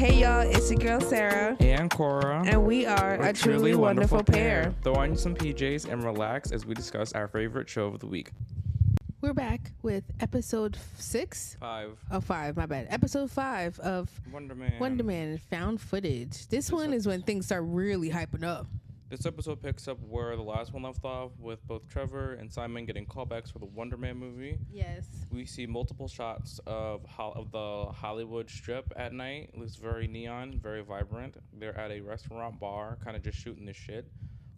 Hey y'all, it's your girl Sarah. And Corra. And we are a truly wonderful pair. Throw on some PJs and relax as we discuss our favorite show of the week. We're back with episode 6? 5. Oh, 5, my bad. Episode 5 of Wonder Man. Wonder Man found footage. This one is when things start really hyping up. This episode picks up where the last one left off, with both Trevor and Simon getting callbacks for the Wonder Man movie. Yes. We see multiple shots of the Hollywood Strip at night. It looks very neon, very vibrant. They're at a restaurant bar, kind of just shooting the shit.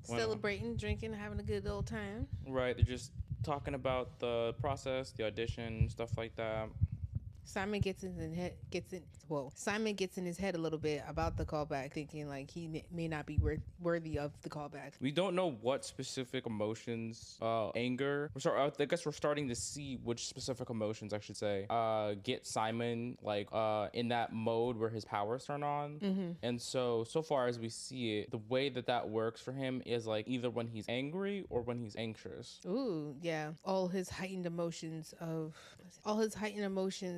Celebrating, drinking, having a good old time. Right, they're just talking about the process, the audition, stuff like that. Simon gets in his head a little bit about the callback, thinking like he may not be worthy of the callback. We don't know what specific emotions, anger. I guess we're starting to see which specific emotions, I should say, get Simon like in that mode where his powers turn on. Mm-hmm. And so far as we see it, the way that works for him is like either when he's angry or when he's anxious. Ooh, yeah. All his heightened emotions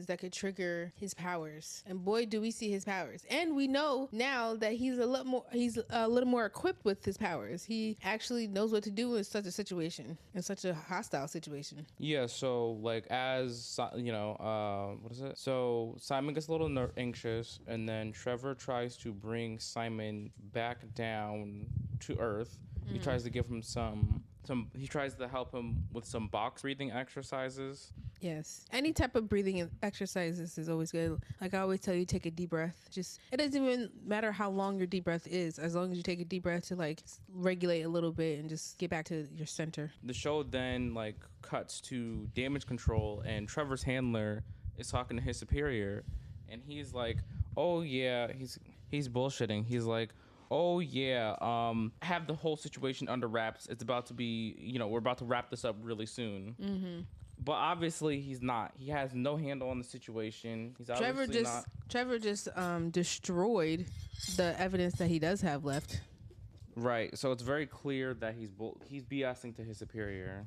that could trigger his powers, and boy do we see his powers. And we know now that he's a little more equipped with his powers. He actually knows what to do in such a situation, in such a hostile situation. Yeah, so like as you know, what is it? So Simon gets a little anxious, and then Trevor tries to bring Simon back down to Earth. He tries to give him he tries to help him with some box breathing exercises. Yes. Any type of breathing exercises is always good. Like I always tell you, take a deep breath. It doesn't even matter how long your deep breath is, as long as you take a deep breath to like regulate a little bit and just get back to your center. The show then like cuts to damage control, and Trevor's handler is talking to his superior, and he's like, oh yeah, he's bullshitting. He's like, oh yeah, have the whole situation under wraps. It's about to be, we're about to wrap this up really soon. Mm-hmm. But obviously he's not. He has no handle on the situation. Trevor just destroyed the evidence that he does have left. Right. So it's very clear that he's BSing to his superior.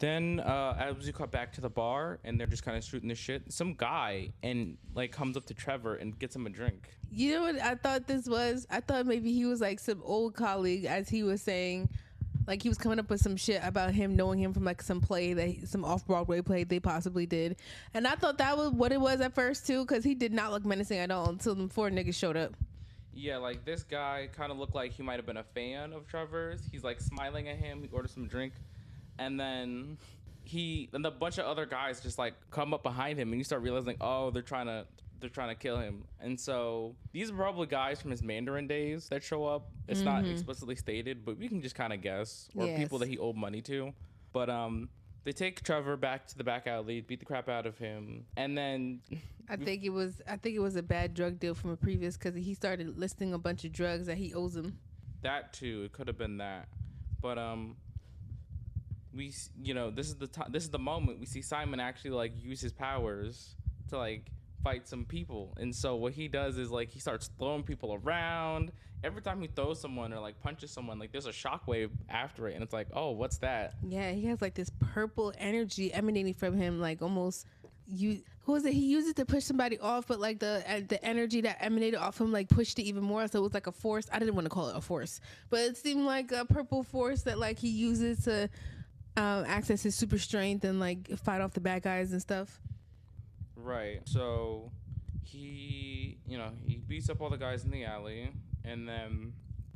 Then as we cut back to the bar, and they're just kind of shooting the shit, some guy comes up to Trevor and gets him a drink. You know what I thought this was? I thought maybe he was like some old colleague, as he was saying, like he was coming up with some shit about him knowing him from like some off-Broadway play they possibly did. And I thought that was what it was at first too, because he did not look menacing at all until the 4 niggas showed up. Yeah, like this guy kind of looked like he might have been a fan of Trevor's. He's like smiling at him. He orders some drink. And then a bunch of other guys just like come up behind him, and you start realizing, oh, they're trying to kill him. And so these are probably guys from his Mandarin days that show up. It's not explicitly stated, but we can just kind of guess, or people that he owed money to. But they take Trevor back to the back alley, beat the crap out of him, and then I think it was a bad drug deal from a previous, because he started listing a bunch of drugs that he owes him. That too, it could have been that. But this is the moment we see Simon actually like use his powers to like fight some people. And so what he does is like he starts throwing people around. Every time he throws someone or like punches someone, like there's a shockwave after it, and it's like, oh, what's that? Yeah, he has like this purple energy emanating from him, like almost he used it to push somebody off, but like the energy that emanated off him like pushed it even more, so it was like a force. I didn't want to call it a force, but it seemed like a purple force that like he uses to access his super strength and like fight off the bad guys and stuff. Right. So he beats up all the guys in the alley, and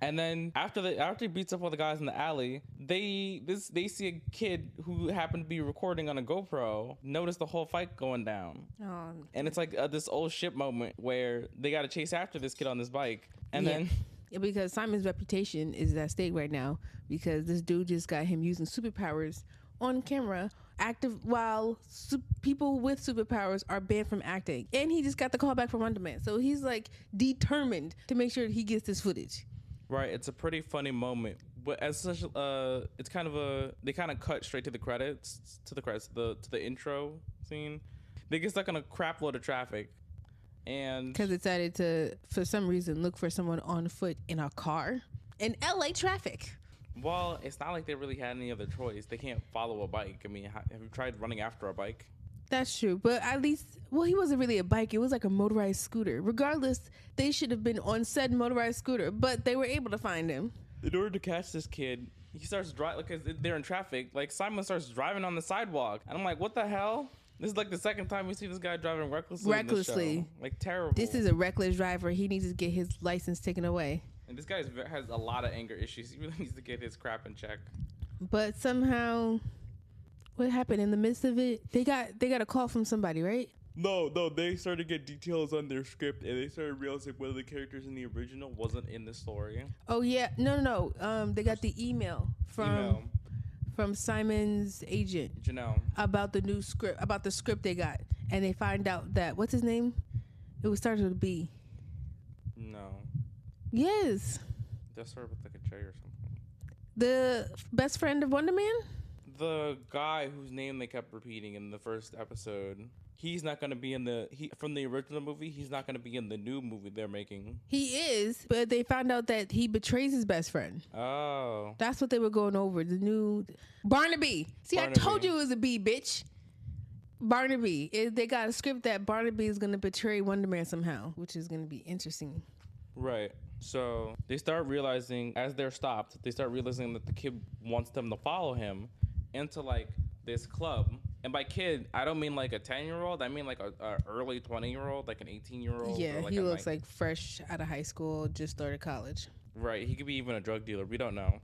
then after he beats up all the guys in the alley, they see a kid who happened to be recording on a GoPro notice the whole fight going down. Oh. And it's like this old ship moment where they got to chase after this kid on this bike, and then. Yeah, because Simon's reputation is at stake right now, because this dude just got him using superpowers on camera, active, while people with superpowers are banned from acting. And he just got the call back from Wonder Man. So he's like determined to make sure he gets this footage. Right. It's a pretty funny moment. But as such, it's kind of they kind of cut straight to the credits, to the intro scene. They get stuck on a crap load of traffic. And because it decided to, for some reason, look for someone on foot in a car in LA traffic. Well, it's not like they really had any other choice. They can't follow a bike. I mean, have you tried running after a bike? That's true. But at least, well, he wasn't really a bike. It was like a motorized scooter. Regardless, they should have been on said motorized scooter, but they were able to find him. In order to catch this kid, he starts driving because they're in traffic. Like Simon starts driving on the sidewalk, and I'm like, what the hell? This is like the second time we see this guy driving recklessly. Recklessly. In the show. Like terrible. This is a reckless driver. He needs to get his license taken away. And this guy has a lot of anger issues. He really needs to get his crap in check. But somehow, what happened in the midst of it? They got a call from somebody, right? No, they started to get details on their script, and they started realizing one of the characters in the original wasn't in the story. Oh yeah, no. They got the email from Simon's agent, Janelle, about the new script, about the script they got, and they find out that what's his name? It was started with a B. No. Yes. That started with like a J or something. The best friend of Wonder Man? The guy whose name they kept repeating in the first episode. He's not going to be in from the original movie. He's not going to be in the new movie they're making. He is, but they found out that he betrays his best friend. Oh. That's what they were going over. The new Barnaby. See, Barnaby. I told you it was a B, bitch. Barnaby. They got a script that Barnaby is going to betray Wonder Man somehow, which is going to be interesting. Right. So they start realizing, as they're stopped, they start realizing that the kid wants them to follow him into like this club. And by kid, I don't mean like a 10-year-old. I mean like a early 20-year-old, like an 18-year-old. Yeah, like he looks like fresh out of high school, just started college. Right. He could be even a drug dealer. We don't know.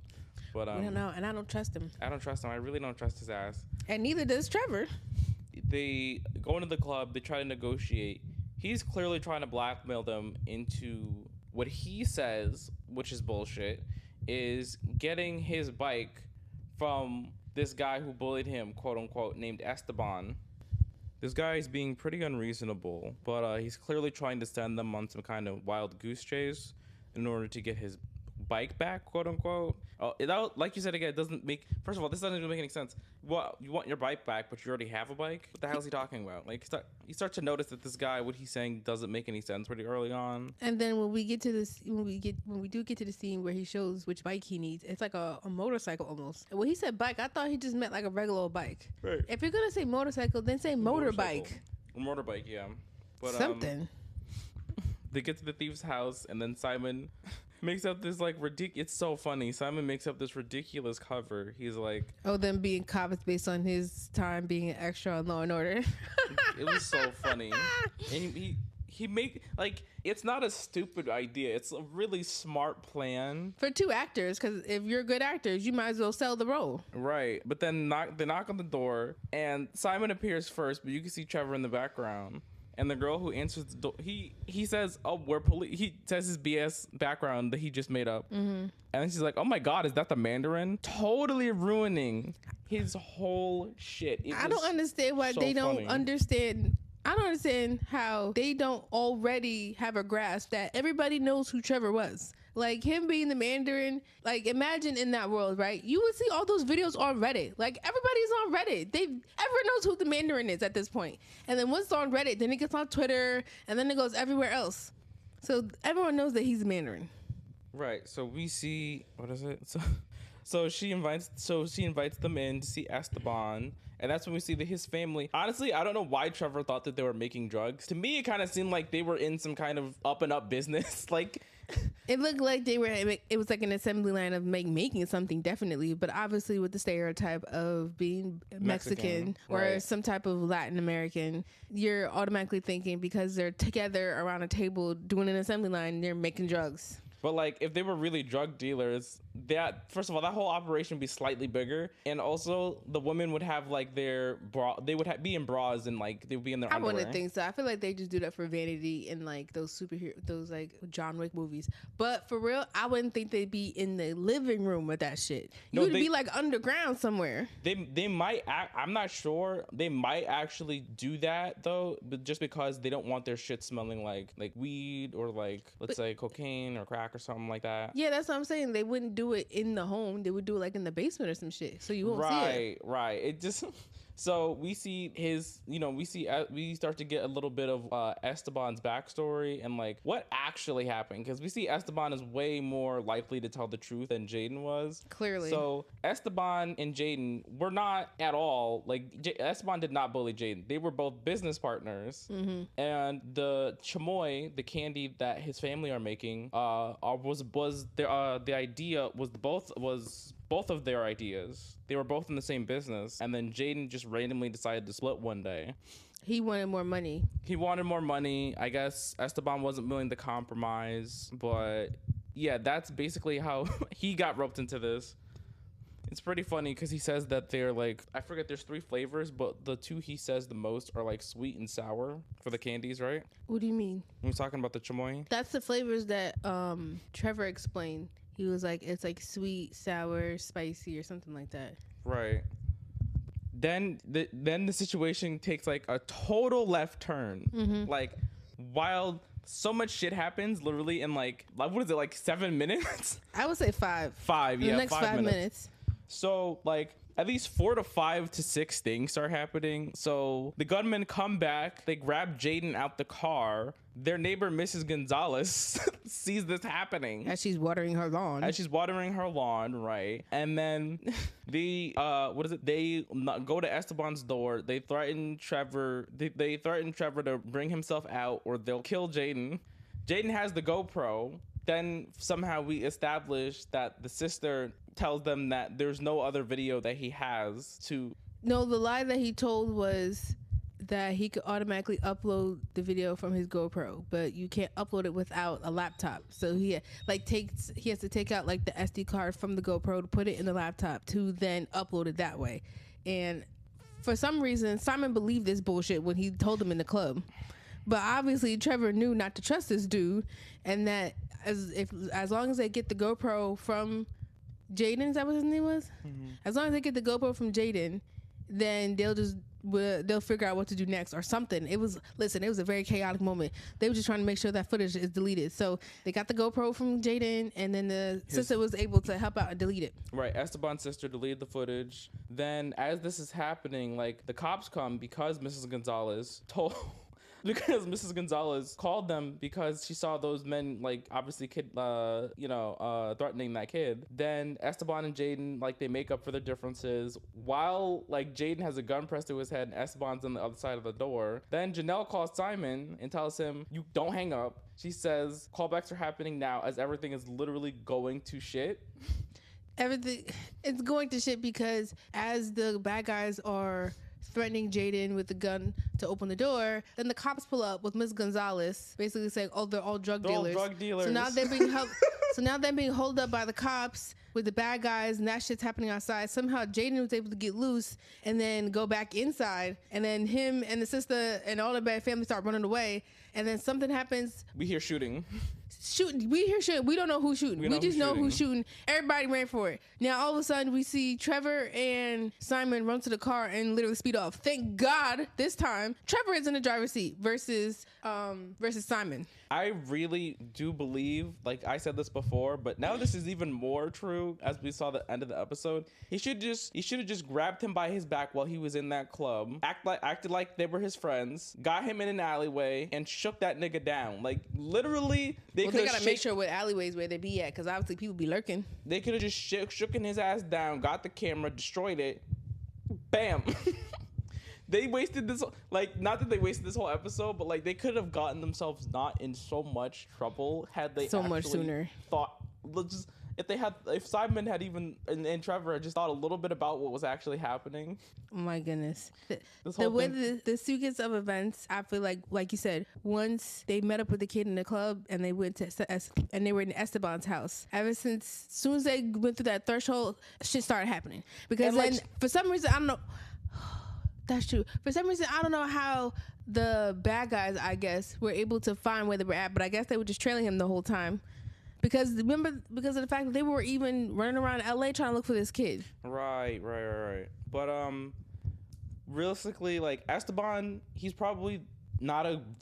But we don't know, and I don't trust him. I don't trust him. I really don't trust his ass. And neither does Trevor. They go into the club. They try to negotiate. He's clearly trying to blackmail them into what he says, which is bullshit, is getting his bike from this guy who bullied him, quote unquote, named Esteban. This guy is being pretty unreasonable, but he's clearly trying to send them on some kind of wild goose chase in order to get his bike back, quote unquote. Like you said again, it doesn't make. First of all, this doesn't even make any sense. Well, you want your bike back, but you already have a bike. What the hell is he talking about? Like, you start to notice that this guy, what he's saying, doesn't make any sense pretty early on. And then when we get to this, when we do get to the scene where he shows which bike he needs, it's like a motorcycle almost. When he said bike, I thought he just meant like a regular old bike. Right. If you're gonna say motorcycle, then say motorbike. Motorbike, yeah. But something. They get to the thief's house, and then Simon makes up this like ridiculous. It's so funny. Simon makes up this ridiculous cover. He's like, "Oh, them being cops based on his time being an extra on Law and Order." It was so funny. And he make like it's not a stupid idea. It's a really smart plan for two actors. Because if you're good actors, you might as well sell the role. Right. But then they knock on the door, and Simon appears first, but you can see Trevor in the background. And the girl who answers the door, he says, "Oh, we're police." He says his BS background that he just made up, and then she's like, "Oh my God, is that the Mandarin?" Totally ruining his whole shit. I don't understand why they don't understand. I don't understand how they don't already have a grasp that everybody knows who Trevor was. Like him being the Mandarin, like imagine in that world, right? You would see all those videos on Reddit. Like everybody's on Reddit. Everyone knows who the Mandarin is at this point. And then once it's on Reddit, then it gets on Twitter, and then it goes everywhere else. So everyone knows that he's the Mandarin. Right. So we see, what is it? So she invites them in to see Esteban, and that's when we see that his family. Honestly, I don't know why Trevor thought that they were making drugs. To me, it kind of seemed like they were in some kind of up and up business. Like it looked like they were. It was like an assembly line of making something, definitely, but obviously with the stereotype of being Mexican or right. some type of Latin American, you're automatically thinking because they're together around a table doing an assembly line, they're making drugs. But like, if they were really drug dealers, that first of all, that whole operation would be slightly bigger, and also the women would have like their bra. They would be in bras and like they would be in their underwear. I wouldn't think so. I feel like they just do that for vanity in like those those like John Wick movies. But for real, I wouldn't think they'd be in the living room with that shit. You would be like underground somewhere. They might. I'm not sure. They might actually do that though, but just because they don't want their shit smelling like weed or like let's say cocaine or crack or something like that. Yeah, that's what I'm saying. They wouldn't do it in the home. They would do it like in the basement or some shit. So you won't see it. Right. It just So we see his, we start to get a little bit of Esteban's backstory and like what actually happened, because we see Esteban is way more likely to tell the truth than Jaden was. Clearly. So Esteban and Jaden were not at all like Esteban did not bully Jaden. They were both business partners, and the chamoy, the candy that his family are making, the idea was both of their ideas. They were both in the same business, and then Jaden just randomly decided to split one day. He wanted more money. I guess Esteban wasn't willing to compromise, but yeah, that's basically how he got roped into this. It's pretty funny because he says that they're like, I forget, there's 3 flavors, but the 2 he says the most are like sweet and sour for the candies, right? What do you mean? When he's talking about the chamoy? That's the flavors that Trevor explained. He was like, it's like sweet, sour, spicy, or something like that. Right. Then the situation takes like a total left turn. Like, while so much shit happens literally in like what is it, like 7 minutes? I would say 5. 5, yeah. The next 5 minutes. So like at least 4 to 5 to 6 things start happening. So the gunmen come back, they grab Jaden out the car. Their neighbor, Mrs. Gonzalez, sees this happening. As she's watering her lawn. Right. And then they They go to Esteban's door. They threaten Trevor. They threaten Trevor to bring himself out or they'll kill Jaden. Jaden has the GoPro. Then somehow we establish that the sister tells them that there's no other video that he has to... No, the lie that he told was that he could automatically upload the video from his GoPro, but you can't upload it without a laptop. So he has to take out like the SD card from the GoPro to put it in the laptop to then upload it that way. And for some reason, Simon believed this bullshit when he told him in the club. But obviously Trevor knew not to trust this dude, and that as long as they get the GoPro from Jaden, is that what his name was? As long as they get the GoPro from Jaden, then they'll figure out what to do next or something. It was a very chaotic moment. They were just trying to make sure that footage is deleted. So they got the GoPro from Jaden, and then the sister was able to help out and delete it. Right, Esteban's sister deleted the footage. Then as this is happening, like the cops come because Mrs. Gonzalez called them because she saw those men, like obviously threatening that kid. Then Esteban and Jaden, like they make up for their differences while like Jaden has a gun pressed to his head and Esteban's on the other side of the door. Then Janelle calls Simon and tells him, "You don't hang up." She says callbacks are happening now as everything is literally going to shit. Everything it's going to shit because as the bad guys are threatening Jaden with the gun to open the door, then the cops pull up with Ms. Gonzalez basically saying, "Oh, they're all drug dealers." So now they're being being held up by the cops with the bad guys, and that shit's happening outside. Somehow Jaden was able to get loose and then go back inside, and then him and the sister and all the bad family start running away, and then something happens. We hear shooting. We hear shooting. We don't know who's shooting. We just know who's shooting. Everybody ran for it. Now all of a sudden we see Trevor and Simon run to the car and literally speed off. Thank God this time Trevor is in the driver's seat versus Simon. I really do believe, like I said this before, but now this is even more true as we saw the end of the episode. He should have just grabbed him by his back while he was in that club, acted like they were his friends, got him in an alleyway, and shook that nigga down. Like literally, they gotta make sure what alleyways where they be at, because obviously people be lurking. They could have just shooken his ass down, got the camera, destroyed it, bam. They wasted this, like, not that they wasted this whole episode, but like they could have gotten themselves not in so much trouble had they much sooner thought. Just if Simon had even and Trevor had just thought a little bit about what was actually happening. Oh my goodness. The sequence of events, I feel like you said, once they met up with the kid in the club and they went and they were in Esteban's house. As soon as they went through that threshold, shit started happening. Because then for some reason, I don't know. That's true. For some reason, I don't know how the bad guys, I guess, were able to find where they were at, but I guess they were just trailing him the whole time. Because of the fact that they were even running around LA trying to look for this kid. Right. But realistically, like Esteban, he's probably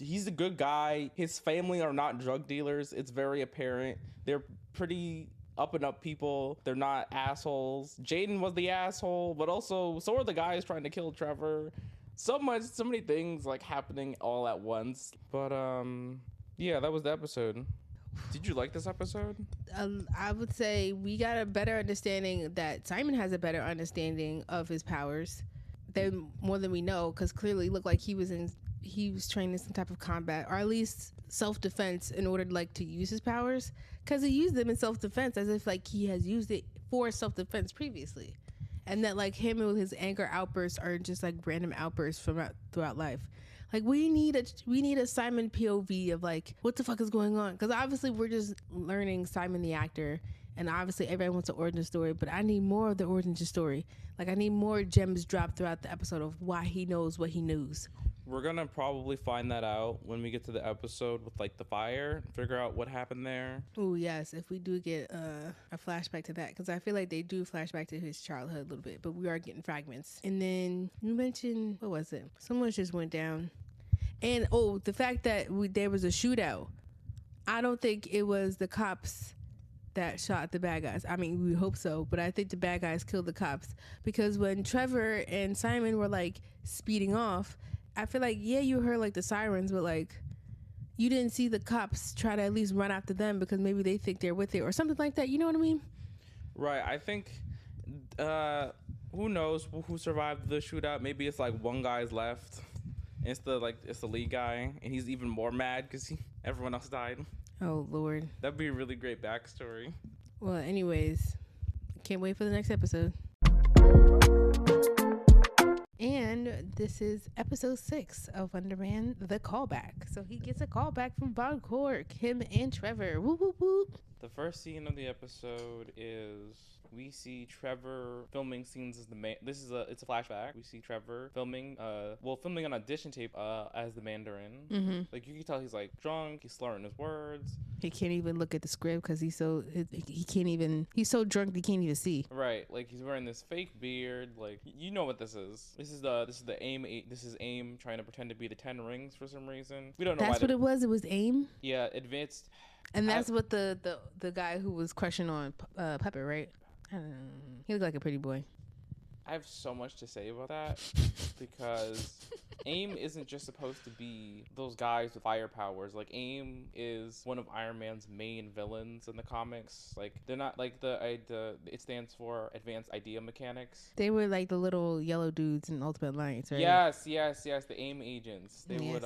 he's a good guy. His family are not drug dealers. It's very apparent. They're pretty up and up people. They're not assholes. Jaden was the asshole, but also so are the guys trying to kill Trevor. So many things like happening all at once. But yeah, that was the episode. Did you like this episode? I would say we got a better understanding that Simon has a better understanding of his powers than more than we know, because clearly it looked like he was training some type of combat, or at least self-defense, in order like to use his powers, because he used them in self-defense as if like he has used it for self-defense previously, and that like him with his anger outbursts are just like random outbursts from throughout life. Like we need a Simon POV of like what the fuck is going on, because obviously we're just learning Simon the actor, and obviously everyone wants an origin story, but I need more of the origin story. Like I need more gems dropped throughout the episode of why he knows what he knows. We're gonna probably find that out when we get to the episode with like the fire, figure out what happened there. Oh yes, if we do get a flashback to that, because I feel like they do flashback to his childhood a little bit, but we are getting fragments. And then you mentioned, what was it? Someone just went down. And the fact that there was a shootout. I don't think it was the cops that shot the bad guys. I mean, we hope so, but I think the bad guys killed the cops, because when Trevor and Simon were like speeding off, I feel like, yeah, you heard like the sirens, but like you didn't see the cops try to at least run after them because maybe they think they're with it or something like that. You know what I mean? Right. I think who knows who survived the shootout? Maybe it's like one guy's left. It's the lead guy, and he's even more mad because everyone else died. Oh Lord, that'd be a really great backstory. Well, anyways, can't wait for the next episode. And this is episode 6 of Underman, the callback. So he gets a callback from Von Cork, him and Trevor. Whoop, whoop, whoop. The first scene of the episode is we see Trevor filming scenes as the man. It's a flashback. We see Trevor filming an audition tape as the Mandarin. Mm-hmm. Like you can tell he's like drunk. He's slurring his words. He can't even look at the script because he's so drunk he can't even see. Right, like he's wearing this fake beard. Like you know what this is. This is AIM. This is AIM trying to pretend to be the 10 Rings for some reason. We don't know. That's what it was. It was AIM. Yeah, advanced. And that's what the guy who was crushing on Pepper, right? He looked like a pretty boy. I have so much to say about that because AIM isn't just supposed to be those guys with fire powers. Like AIM is one of Iron Man's main villains in the comics. Like they're not like it stands for Advanced Idea Mechanics. They were like the little yellow dudes in Ultimate Alliance, right? Yes, the AIM agents. They would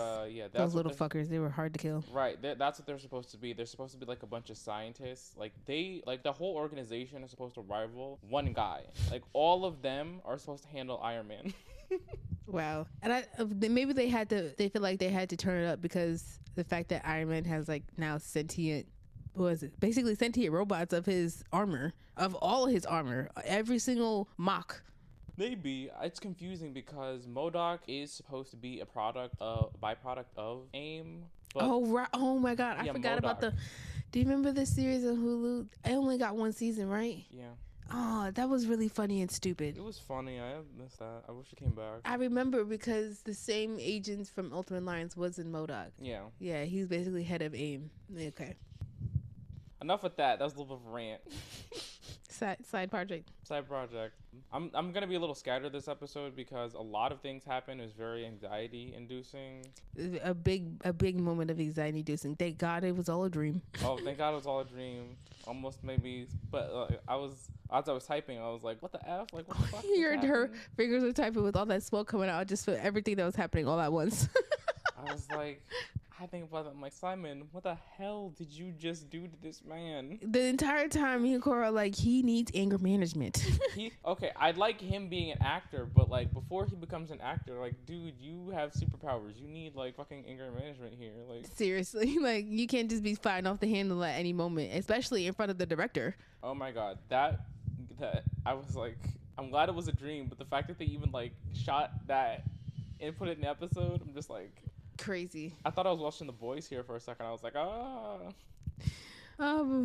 those little fuckers. They were hard to kill. Right, that's what they're supposed to be. They're supposed to be like a bunch of scientists. Like the whole organization is supposed to rival one guy. Like all of them are supposed to handle Iron Man. Wow. And maybe they feel like they had to turn it up because the fact that Iron Man has like now sentient robots of his armor, of all his armor, every single mock. Maybe. It's confusing because MODOK is supposed to be a byproduct of AIM. Oh, right. Oh my God. I forgot about do you remember this series on Hulu? I only got one season, right? Yeah. Oh, that was really funny and stupid. It was funny. I missed that. I wish it came back. I remember because the same agents from Ultimate Alliance was in MODOK. Yeah. Yeah, he's basically head of AIM. Okay. Enough with that. That was a little bit of a rant. Side project. I'm gonna be a little scattered this episode because a lot of things happen. It was very anxiety inducing. A big moment of anxiety inducing. Thank God it was all a dream. Oh, thank God it was all a dream. Almost made me. But as I was typing, I was like, "What the f? Like, what the fuck?" Her fingers were typing with all that smoke coming out, just for everything that was happening all at once. I was like, I think about it. I'm like, Simon, what the hell did you just do to this man? The entire time, me and Cora like, he needs anger management. Okay, I'd like him being an actor, but like before he becomes an actor, like, dude, you have superpowers. You need like fucking anger management here. Like seriously, like you can't just be firing off the handle at any moment, especially in front of the director. Oh my God, that I was like, I'm glad it was a dream, but the fact that they even like shot that and put it in the episode, I'm just like. Crazy. I thought I was watching The Boys here for a second. I was like, Oh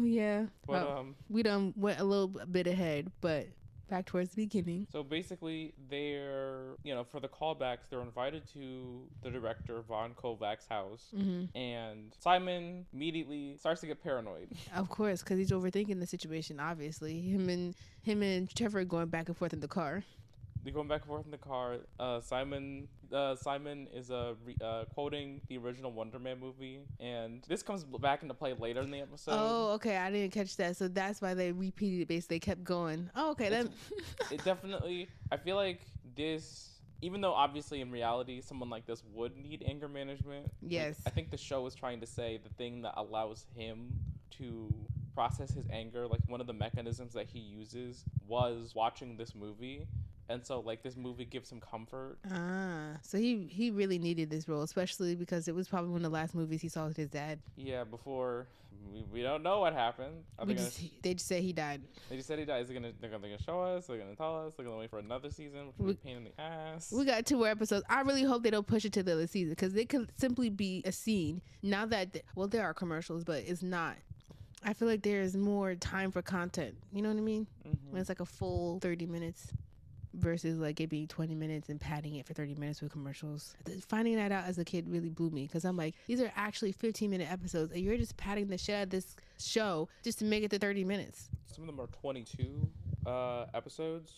yeah. But we done went a little bit ahead, but back towards the beginning. So basically, they're, for the callbacks, they're invited to the director, Von Kovac's house. And Simon immediately starts to get paranoid. Of course, because he's overthinking the situation, obviously. Him and Trevor going back and forth in the car. They're going back and forth in the car. Simon is quoting the original Wonder Man movie, and this comes back into play later in the episode. Oh, okay, I didn't catch that. So that's why they repeated it. Basically, they kept going. Oh, okay, then. It definitely. I feel like this. Even though obviously in reality someone like this would need anger management. Yes. Like, I think the show is trying to say the thing that allows him to process his anger, like one of the mechanisms that he uses was watching this movie. And so, like, this movie gives him comfort. So he really needed this role, especially because it was probably one of the last movies he saw with his dad. Yeah, before we don't know what happened. They just said he died. They just said he died. They're gonna show us. They're gonna tell us. They're gonna wait for another season, which would be a pain in the ass. We got 2 more episodes. I really hope they don't push it to the other season because it could simply be a scene. Now that there are commercials, but it's not. I feel like there's more time for content. You know what I mean? When it's like a full 30 minutes. Versus like it being 20 minutes and padding it for 30 minutes with commercials. Finding that out as a kid really blew me because I'm like, these are actually 15-minute episodes and you're just padding the shit out of this show just to make it to 30 minutes. Some of them are 22 episodes.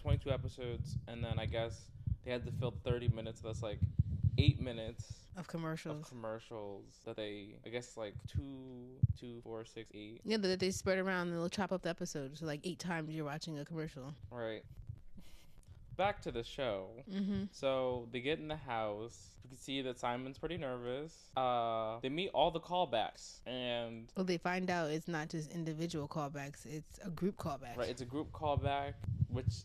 22 episodes. And then I guess they had to fill 30 minutes. That's like 8 minutes of commercials that they, I guess, like 2, 4, 6, 8. Yeah, that they spread around and they'll chop up the episodes. So like 8 times you're watching a commercial. Right. Back to the show. So they get in the house. You can see that Simon's pretty nervous. They meet all the callbacks, and they find out it's not just individual callbacks; it's a group callback. Right, it's a group callback, which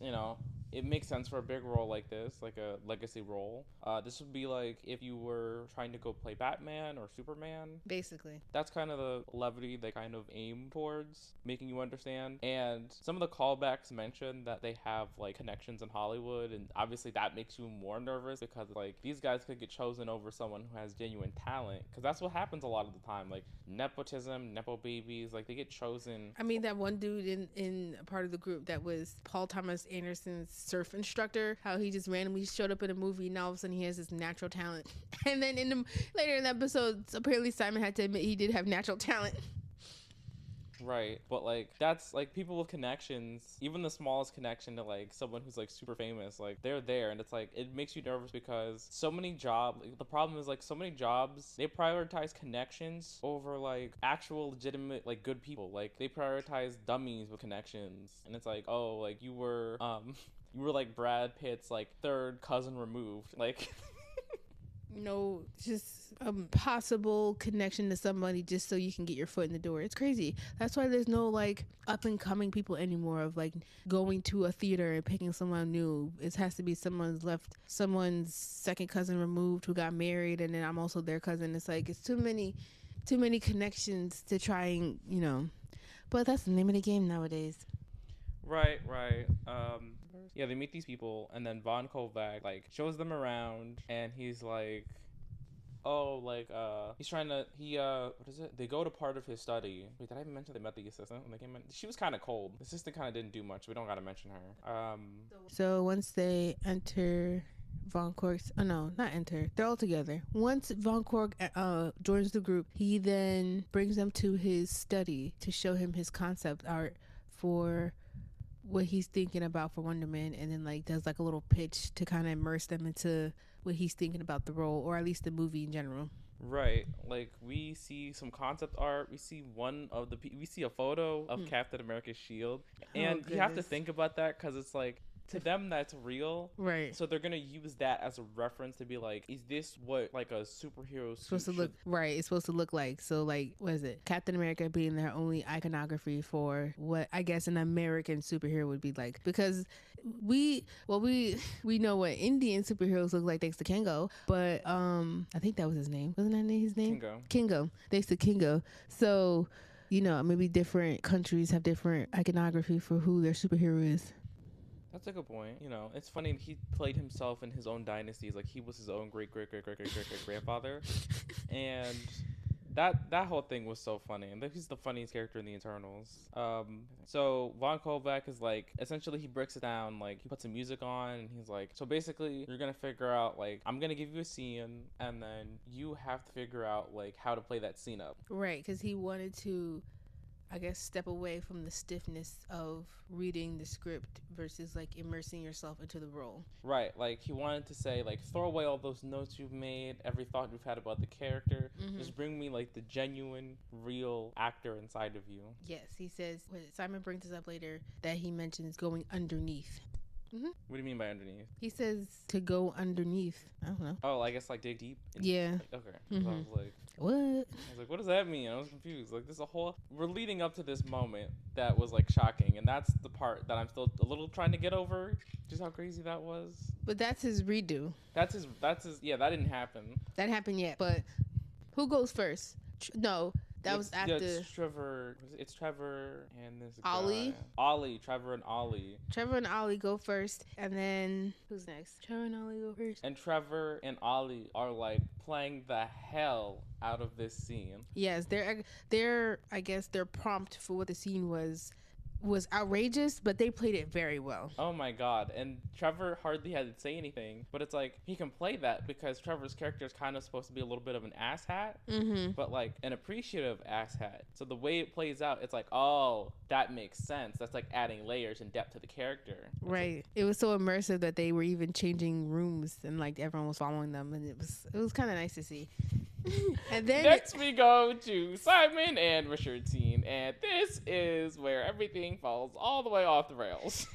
it makes sense for a big role like this, like a legacy role. This would be like if you were trying to go play Batman or Superman. Basically. That's kind of the levity they kind of aim towards, making you understand. And some of the callbacks mention that they have like connections in Hollywood, and obviously that makes you more nervous because like these guys could get chosen over someone who has genuine talent, because that's what happens a lot of the time. Like nepotism, nepo babies, like they get chosen. I mean, that one dude in part of the group that was Paul Thomas Anderson's surf instructor, how he just randomly showed up in a movie and all of a sudden he has this natural talent. And then later in the episodes, apparently Simon had to admit he did have natural talent. Right, but like that's like people with connections, even the smallest connection to like someone who's like super famous, like they're there, and it's like it makes you nervous because so many jobs, like, the problem is like so many jobs, they prioritize connections over like actual legitimate like good people. Like they prioritize dummies with connections, and it's like, oh, like you were like Brad Pitt's like 3rd cousin removed, like no, just a possible connection to somebody just so you can get your foot in the door. It's crazy. That's why there's no like up and coming people anymore of like going to a theater and picking someone new. It has to be someone's 2nd cousin removed who got married, and then I'm also their cousin. It's like it's too many connections to try and but that's the name of the game nowadays. Right. Yeah, they meet these people, and then Von Kovac like shows them around, and he's like, he's trying to what is it? They go to part of his study. Wait, did I even mention they met the assistant when they came in? She was kind of cold. The assistant kind of didn't do much. We don't gotta mention her. So once they enter Von Cork's, not enter. They're all together. Once Von Cork joins the group, he then brings them to his study to show him his concept art for what he's thinking about for Wonder Man, and then like does like a little pitch to kind of immerse them into what he's thinking about the role, or at least the movie in general. Right, like we see some concept art. We see we see a photo of Captain America's shield, and you have to think about that because it's like, to them that's real, right? So they're gonna use that as a reference to be like, is this what like a superhero supposed to look right? It's supposed to look like. So like, what is it? Captain America being their only iconography for what I guess an American superhero would be like, because we know what Indian superheroes look like thanks to Kingo, but I think that was his name. Wasn't that his name? Kingo. Thanks to Kingo. So maybe different countries have different iconography for who their superhero is. That's a good point. It's funny, he played himself in his own dynasties. Like he was his own great grandfather. And That whole thing was so funny, and he's the funniest character in the Eternals. So Von Kolbeck is like, essentially he breaks it down, like he puts some music on, and he's like, so basically you're gonna figure out, like, I'm gonna give you a scene, and then you have to figure out like how to play that scene up. Right, because he wanted to, I guess, step away from the stiffness of reading the script versus like immersing yourself into the role. Right, like he wanted to say, like, throw away all those notes you've made, every thought you've had about the character. Just bring me like the genuine, real actor inside of you. Yes, he says, Simon brings this up later, that he mentions going underneath. What do you mean by underneath? He says to go underneath. I don't know. Oh, I guess like dig deep. Yeah. Like, okay. So I was like, what? I was like, what does that mean? I was confused. Like, we're leading up to this moment that was like shocking, and that's the part that I'm still a little trying to get over. Just how crazy that was. But that's his redo. That's his. Yeah, that didn't happen. That happened yet. But who goes first? No. That was after. Yeah, it's Trevor. It's Trevor and this Ollie. guy. Ollie. Trevor and Ollie. Trevor and Ollie go first, and then who's next? Trevor and Ollie go first. And Trevor and Ollie are like playing the hell out of this scene. Yes, their I guess their prompt for what the scene was outrageous, but they played it very well. Oh my god. And Trevor hardly had to say anything, but it's like he can play that because Trevor's character is kind of supposed to be a little bit of an asshat, but like an appreciative asshat. So the way it plays out, it's like, oh, that makes sense. That's like adding layers and depth to the character. Right. It was so immersive that they were even changing rooms and like everyone was following them, and it was kind of nice to see. And then next we go to Simon and Richard's scene, and this is where everything falls all the way off the rails.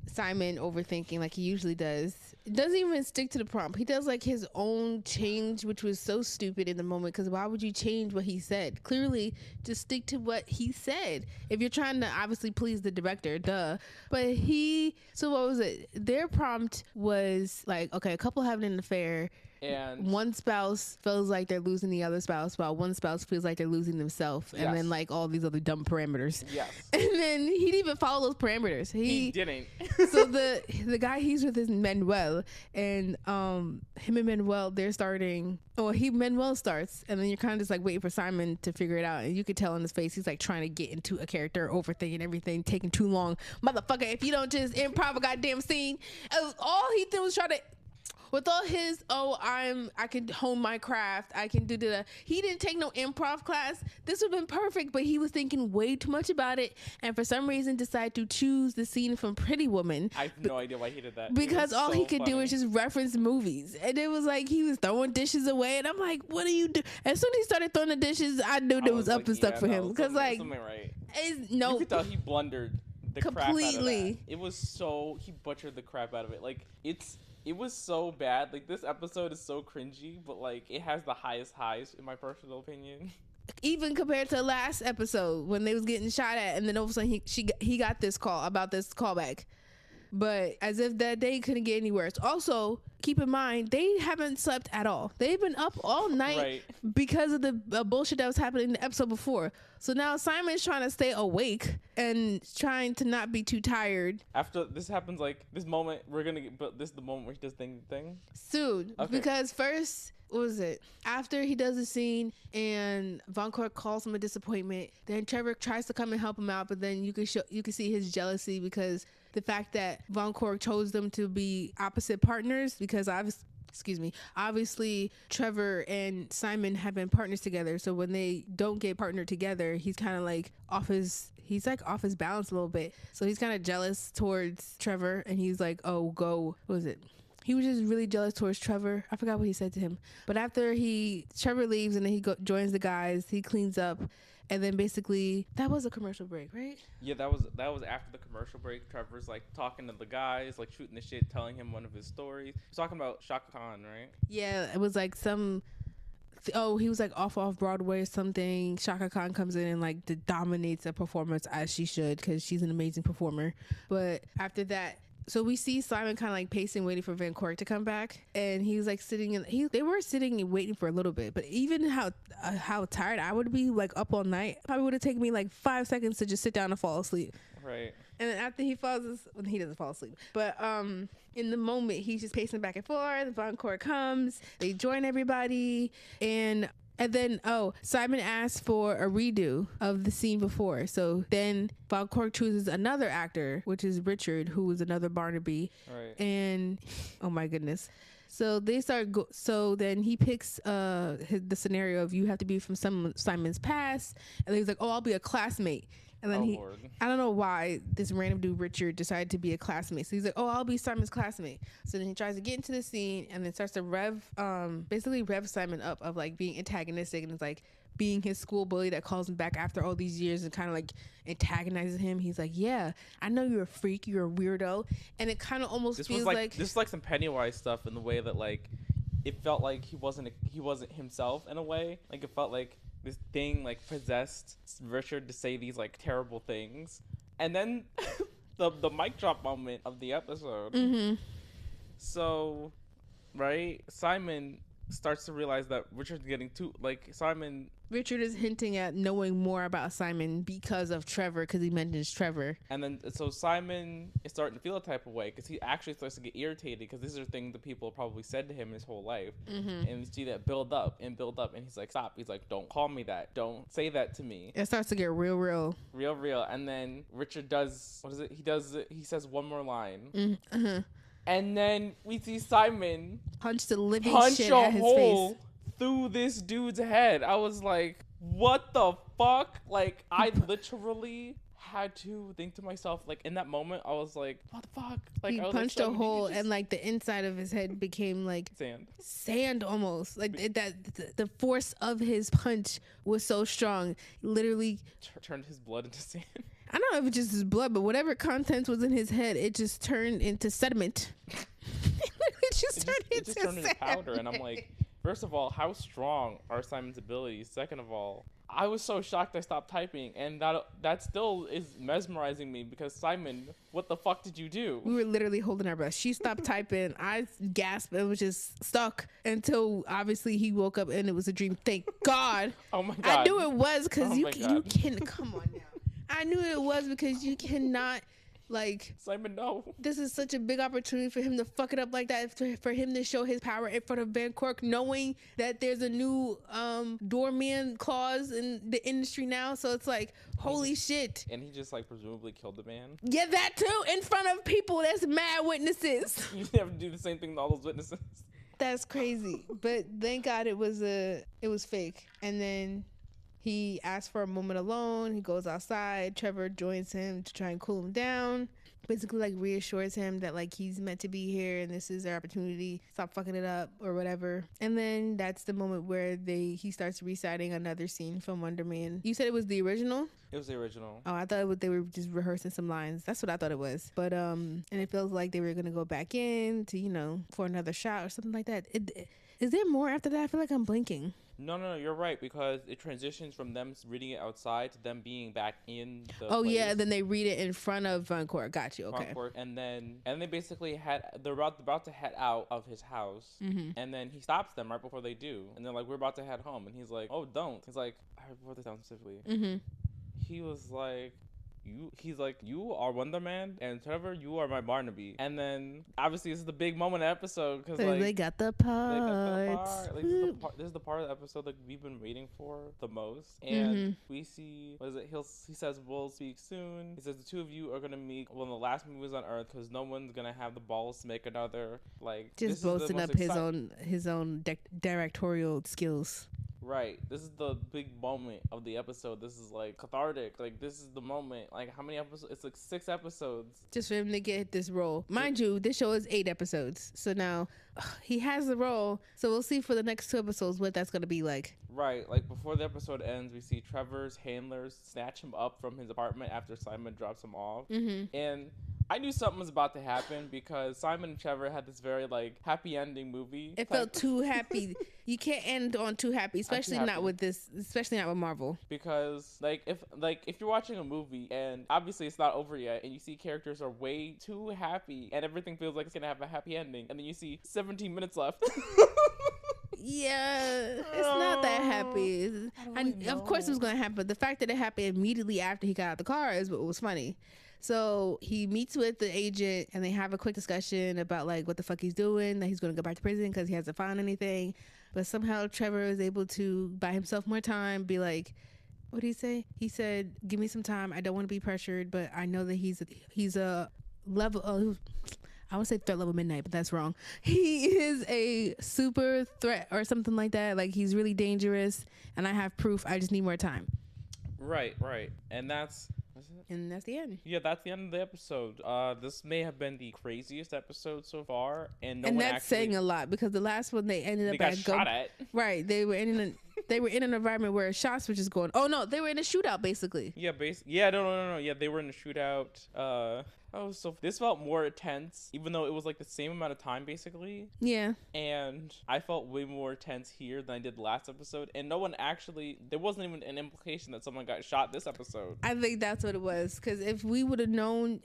Simon overthinking like he usually does. It doesn't even stick to the prompt. He does like his own change, which was so stupid in the moment, because why would you change what he said? Clearly just stick to what he said if you're trying to obviously please the director, duh. But so what was it? Their prompt was like, okay, a couple having an affair, and one spouse feels like they're losing the other spouse, while one spouse feels like they're losing themselves. And then like all these other dumb parameters. Yes. And then he didn't even follow those parameters. He didn't. So the guy he's with is Manuel, and him and Manuel, they're starting. Manuel starts, and then you're kind of just like waiting for Simon to figure it out, and you could tell in his face he's like trying to get into a character, overthinking everything, taking too long. Motherfucker, if you don't just improv a goddamn scene, all he did was try to. With all his, I can hone my craft, I can do that. He didn't take no improv class. This would have been perfect, but he was thinking way too much about it, and for some reason decided to choose the scene from Pretty Woman. I have no idea why he did that. Because all he could do was just reference movies. And it was like he was throwing dishes away, and I'm like, what are you doing? As soon as he started throwing the dishes, I knew there was up and stuck for him. Because like, right. You could tell he blundered the completely. Crap out of that. It was he butchered the crap out of it. Like, it was so bad. Like, this episode is so cringy, but like it has the highest highs in my personal opinion. Even compared to last episode when they was getting shot at, and then all of a sudden he got this call about this callback. But as if that day couldn't get any worse. Also, keep in mind, they haven't slept at all. They've been up all night because of the bullshit that was happening in the episode before. So now Simon's trying to stay awake and trying to not be too tired. After this happens, like this moment, but this is the moment where he does thing. Soon. Okay. Because first, what was it? After he does the scene and Von Cork calls him a disappointment, then Trevor tries to come and help him out, but then you can see his jealousy because the fact that Von Cork chose them to be opposite partners, because obviously Trevor and Simon have been partners together. So when they don't get partnered together, he's kind of like off his balance a little bit. So he's kind of jealous towards Trevor, and he's like, oh, go. What was it? He was just really jealous towards Trevor. I forgot what he said to him. But after Trevor leaves and then he joins the guys, he cleans up. And then basically, that was a commercial break, right? Yeah, that was after the commercial break. Trevor's like talking to the guys, like shooting the shit, telling him one of his stories. He's talking about Shaka Khan, right? Yeah, it was like he was like off Broadway or something. Shaka Khan comes in and like dominates a performance as she should, because she's an amazing performer. But after that, so we see Simon kind of like pacing, waiting for Van Cork to come back, and he was like they were sitting and waiting for a little bit. But even how tired I would be, like up all night, probably would have taken me like 5 seconds to just sit down and fall asleep. Right. And then after he doesn't fall asleep. But in the moment, he's just pacing back and forth. Von Cork comes, they join everybody, and And then, Simon asked for a redo of the scene before. So then Von Cork chooses another actor, which is Richard, who was another Barnaby. Right. And, oh my goodness. So they start. So then he picks the scenario of you have to be from Simon's past, and then he's like, "Oh, I'll be a classmate." And then Lord. I don't know why this random dude Richard decided to be a classmate. So he's like, "Oh, I'll be Simon's classmate." So then he tries to get into the scene and then starts to basically rev Simon up of like being antagonistic, and it's like being his school bully that calls him back after all these years and kind of like antagonizes him. He's like, "Yeah, I know you're a freak, you're a weirdo," and it kind of almost feels like this is like some Pennywise stuff in the way that like it felt like he wasn't himself in a way. Like it felt like this thing like possessed Richard to say these like terrible things, and then the mic drop moment of the episode. Mm-hmm. So, right, Simon starts to realize that Richard's getting too like Richard is hinting at knowing more about Simon because of Trevor, because he mentions Trevor. And then, so Simon is starting to feel a type of way because he actually starts to get irritated because these are things that people probably said to him his whole life. Mm-hmm. And you see that build up. And he's like, stop. He's like, don't call me that. Don't say that to me. It starts to get real. Real. And then Richard does, what is it? He says one more line. Mm-hmm. And then we see Simon punch the living shit a at his hole face through this dude's head. I was like, what the fuck? Like, I literally had to think to myself, like, in that moment, I was like, what the fuck? Like, he I was punched like, a hole and like the inside of his head became like sand almost. Like the force of his punch was so strong, literally turned his blood into sand. I don't know if it's just his blood, but whatever contents was in his head, it just turned into sediment. it just turned into powder. And I'm like, first of all, how strong are Simon's abilities? Second of all, I was so shocked I stopped typing, and that still is mesmerizing me because Simon, what the fuck did you do? We were literally holding our breath. She stopped typing. I gasped and was just stuck until obviously he woke up and it was a dream. Thank God. Oh my God. I knew it was because you can come on now. I knew it was because you cannot, like, Simon, no. This is such a big opportunity for him to fuck it up like that, for him to show his power in front of Van Cork, knowing that there's a new doorman clause in the industry now. So it's like, holy shit. And he just, like, presumably killed the man. Yeah, that too, in front of people. That's mad witnesses. You have to do the same thing to all those witnesses. That's crazy. But thank God it was fake. And then he asks for a moment alone. He goes outside. Trevor joins him to try and cool him down. Basically, like, reassures him that, like, he's meant to be here and this is their opportunity. Stop fucking it up or whatever. And then that's the moment where he starts reciting another scene from Wonder Man. You said it was the original? It was the original. Oh, I thought they were just rehearsing some lines. That's what I thought it was. But and it feels like they were gonna go back in to, for another shot or something like that. Is there more after that? I feel like I'm blinking. No, you're right, because it transitions from them reading it outside to them being back in the place. Yeah, then they read it in front of Van Cork. Got you, okay. And they basically they're about to head out of his house, and then he stops them right before they do, and they're like, we're about to head home, and he's like, oh, don't. He's like, I wrote this down specifically. He was like, you are Wonder Man, and Trevor, you are my Barnaby. And then obviously this is the big moment of the episode because they got the parts. Like, this is the part of the episode that we've been waiting for the most. And we see, what is it? He says we'll speak soon. He says the two of you are gonna meet one of the last movies on Earth because no one's gonna have the balls to make another. Like, just boasting up his own directorial skills. Right. This is the big moment of the episode. This is like cathartic. Like, this is the moment. Like, how many episodes? It's like 6 episodes. Just for him to get this role. Mind you, this show is 8 episodes. So now he has the role. So we'll see for the next 2 episodes what that's going to be like. Right. Like, before the episode ends, we see Trevor's handlers snatch him up from his apartment after Simon drops him off. And I knew something was about to happen because Simon and Trevor had this very, like, happy ending movie. It felt too happy. You can't end on too happy, especially not with Marvel. Because, if you're watching a movie and obviously it's not over yet and you see characters are way too happy and everything feels like it's going to have a happy ending, and then you see 17 minutes left. Yeah, it's not that happy. Of course it was going to happen. The fact that it happened immediately after he got out of the car is what was funny. So he meets with the agent and they have a quick discussion about, like, what the fuck he's doing, that he's going to go back to prison because he hasn't found anything. But somehow Trevor was able to buy himself more time, be like, what did he say? He said, give me some time. I don't want to be pressured, but I know that he's a level, I would say threat level midnight, but that's wrong. He is a super threat or something like that. Like, he's really dangerous, and I have proof. I just need more time. Right. And that's the end. Yeah, that's the end of the episode. This may have been the craziest episode so far, and that's saying a lot, because the last one they ended up got shot at. Right, they were in an environment where shots were just going. Oh no, they were in a shootout basically. Yeah, no. Yeah, they were in a shootout. So this felt more intense, even though it was like the same amount of time basically. Yeah. And I felt way more tense here than I did last episode. And there wasn't even an implication that someone got shot this episode. I think that's what it was. Because if we would have known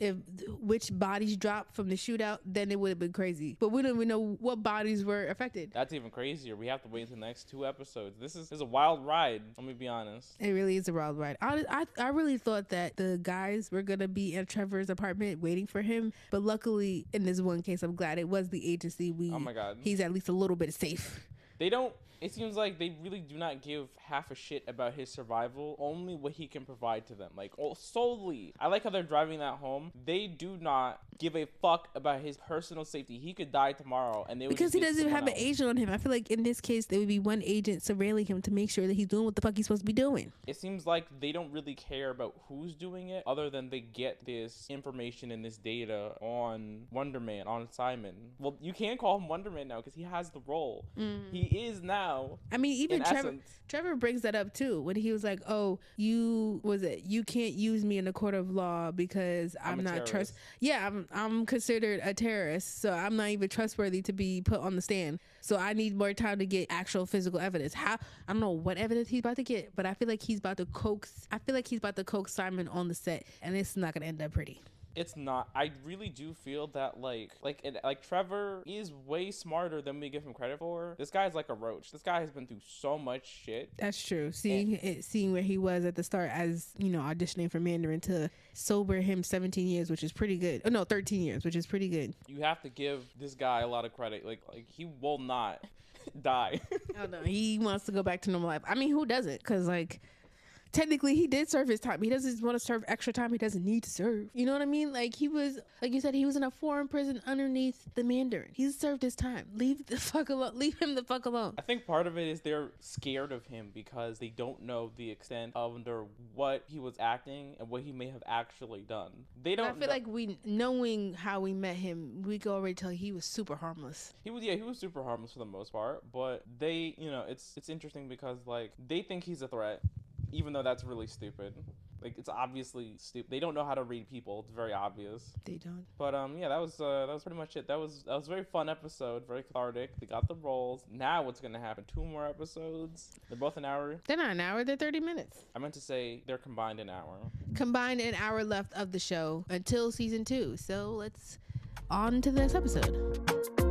which bodies dropped from the shootout, then it would have been crazy. But we don't even know what bodies were affected. That's even crazier. We have to wait until the next 2 episodes. This is a wild ride. Let me be honest. It really is a wild ride. I really thought that the guys were going to be at Trevor's apartment waiting for him, but luckily in this one case I'm glad it was the agency. Oh my god, he's at least a little bit safe. It seems like they really do not give half a shit about his survival, only what he can provide to them. Like, solely. I like how they're driving that home. They do not give a fuck about his personal safety. He could die tomorrow, and they would because he doesn't even have an agent on him. I feel like in this case there would be one agent surveilling him to make sure that he's doing what the fuck he's supposed to be doing. It seems like they don't really care about who's doing it, other than they get this information and this data on Wonder Man, on Simon. Well, you can call him Wonder Man now because he has the role. He is now. I mean, even Trevor brings that up too when he was like, "Oh, you can't use me in a court of law because I'm not I'm considered a terrorist, so I'm not even trustworthy to be put on the stand. So I need more time to get actual physical evidence." I don't know what evidence he's about to get, but I feel like he's about to coax Simon on the set, and it's not gonna end up pretty. It's not. I really do feel that like Trevor is way smarter than we give him credit for. This guy's like a roach. This guy has been through so much shit. That's true. Seeing where he was at the start as, auditioning for Mandarin to sober him 17 years, which is pretty good. Oh no, 13 years, which is pretty good. You have to give this guy a lot of credit. Like he will not die. Oh no, he wants to go back to normal life. I mean, who doesn't? Because technically he did serve his time. He doesn't want to serve extra time he doesn't need to serve. You know what I mean? Like, he was, like you said, he was in a foreign prison underneath the Mandarin. He's served his time. Leave him the fuck alone. I think part of it is they're scared of him because they don't know the extent of under what he was acting and what he may have actually done. I feel like knowing how we met him, we could already tell he was super harmless. He was super harmless for the most part, but they, it's interesting because they think he's a threat. Even though that's really stupid. Like, it's obviously stupid. They don't know how to read people. It's very obvious. They don't. But that was pretty much it. That was a very fun episode. Very cathartic. They got the roles. Now what's gonna happen? 2 more episodes. They're both an hour. They're not an hour. They're 30 minutes. I meant to say they're combined an hour. Combined an hour left of the show until season 2. So let's on to the next episode.